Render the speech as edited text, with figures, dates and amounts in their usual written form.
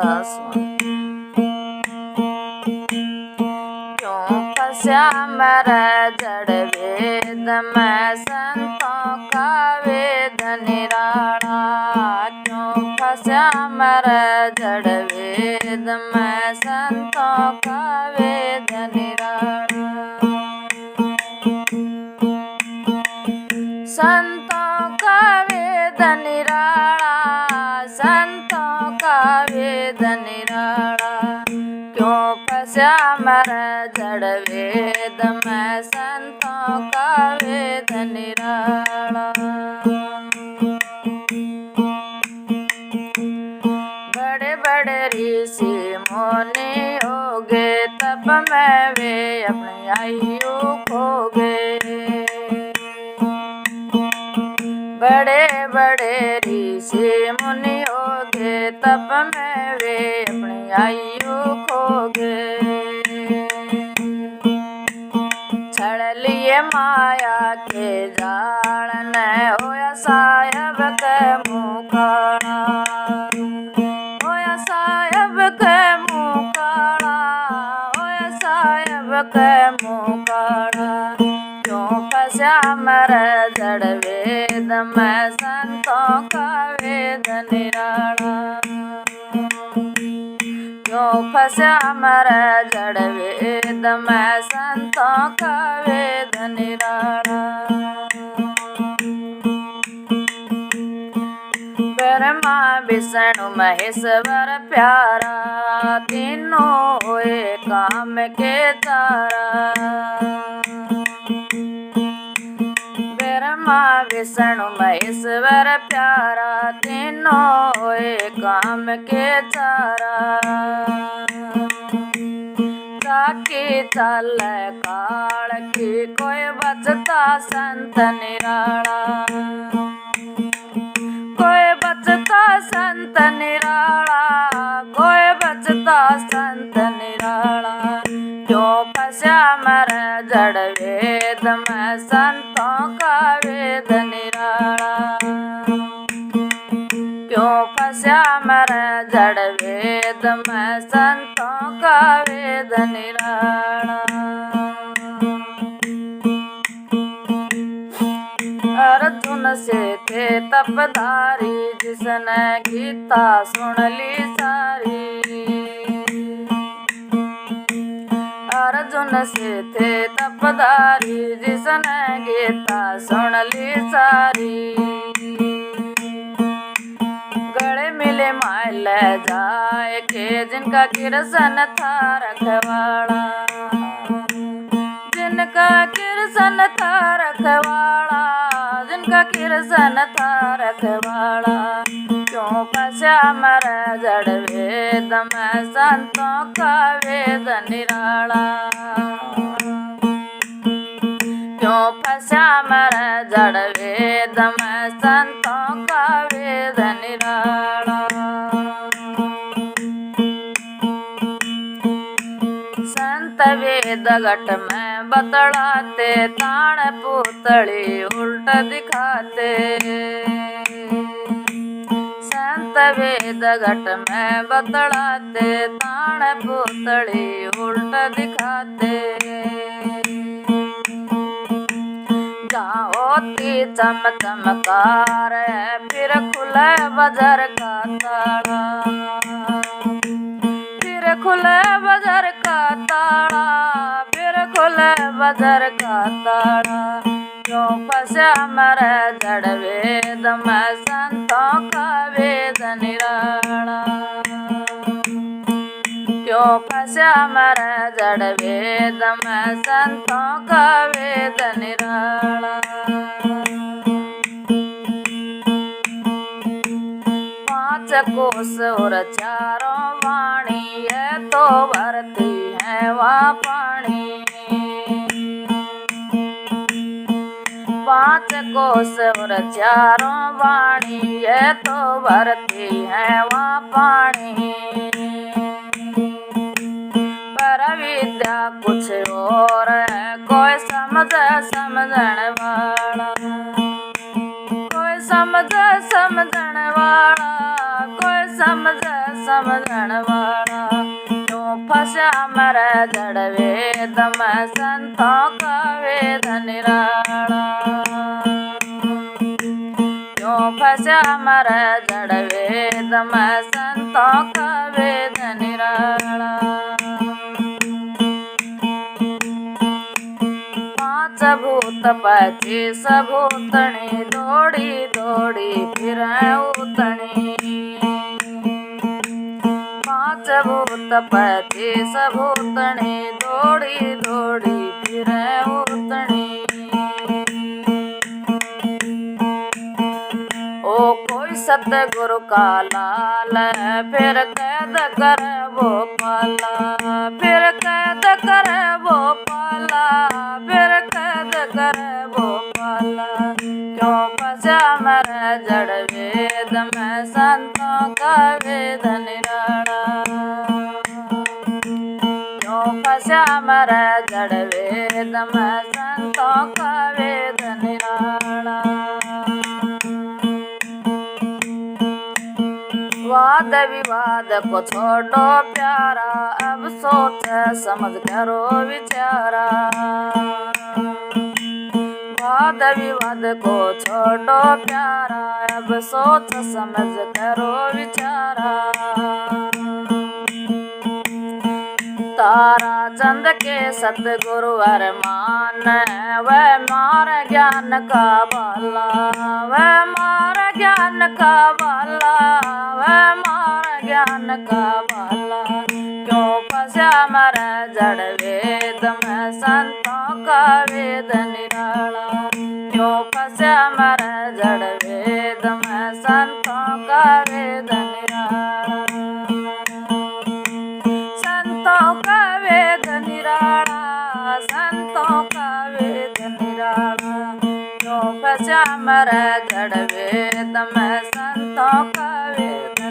सुन। क्यों फंसा मेरा जड़ वेद में संतों का वेद निराला। क्यों फंसा मेरा जड़ वेद में संतों का वेद निराला। संतों का वेद निराला, संतों का वेद निराला। क्यों फंसा मेरा जड़ वेद में संतों का वेद निराला। बड़े बड़े ऋषि मुनि हो गए तप में वे अपनी आयु खो गए। बड़े बड़े ऋषि मुनि हो गए तप में वे अपनी आयु खो गए। छड़ लिए माया के जाल ने होया साहब के मुकाला। होया साहब के मुकाला, होया साहब के मुकाला। क्यों फंसा मेरा जड़ वेद में संतों का वेद निराला। क्यों फंसा मेरा जड़ वेद में संतों का वेद निराला। ब्रह्मा विष्णु महेश्वर प्यारा, तीनों हुए काम के तारा। ब्रह्मा विष्णु महेश्वर प्यारा, तीनों हुए काम के तारा। ताकि चल काल की कोई बचता संत निराला। कोई बचता संत निराला, कोई बचता संत निराला। क्यों फंसा मेरा जड़ वेद में संतों का वेद निराला। क्यों फंसा मेरा जड़ वेद में संतों का वेद निराला। अर्जुन से थे तपधारी, जिसने गीता सुन ली सारी। अर्जुन से थे तपधारी, जिसने गीता सुन ली सारी। गले मिले माल जाए के जिनका कृष्ण था रखवाड़ा। जिनका कृष्ण था रखवाड़ा, जिनका कृष्ण था रखवाड़ा। क्यों फंसा मेरा जड़ वेद में संतों का वेद निराला। क्यों फंसा मेरा जड़ वेद में संतों का वेद निराला। संत वेद घट में बतलाते, ताण पुतली उल्ट दिखाते। संत वेद घट में बतलाते, ताण पुतली उल्ट दिखाते। जहाँ होती चम चमकार है, फिर खुले बजर का ताला। फिर खुले बजर का ताला, फिर खुले बजर का ताला। क्यों फंसा मेरा जड़ वेद में संतों का वेद निराला। क्यों फंसा मेरा जड़ वेद में संतों का वेद निराला। पांच कोस और चारों वाणी, ये तो भरती है वहाँ पानी। पांच कोस और चारों वाणी, ये तो भरती है वहाँ पानी। पर विद्या कुछ और है, कोई समझ समझण वाला। कोई समझ समझण वाला, कोई समझ समझण वाला। क्यों फंसा मरे जड़ वेद में संतों का वेद निराला। क्यों फंसा मरे जड़ वेद में संतों का वेद निराला। पांच भूत पच्चीस भूतणी दौड़ी दौड़ी फिरे उतणी। पांच भूत पच्चीस भूतणी दौड़ी दौड़ी फिरे उतणी। ओ कोई सतगुरु का लाल फिर कैद करे वो पाला। फिर कैद करे वो पाला। फिर कैद करे वो पाला। क्यों फंसा मरे जड़ वेद में संतों का वेद निराला। क्यों फंसा मरे जड़ वेद में संतों का वेद निराला। वाद विवाद को छोड़ो प्यारा अब सोच समझ करो विचारा। वाद विवाद को छोड़ो प्यारा अब सोच समझ करो विचारा। तारा चंद के सतगुरु अरमान वह मार ज्ञान का बाला। वह मार ज्ञान का बाला। वह मार ज्ञान का बाला। क्यों फंसा मरे जड़ वेद में संतों का वेद निराला। क्यों फंसा मरे जड़ वेद में संतों का वेद निराला। संतों का वेद निराला। संतों का वेद निराला। क्यों फंसा मरे जड़ वेद में संतों का वेद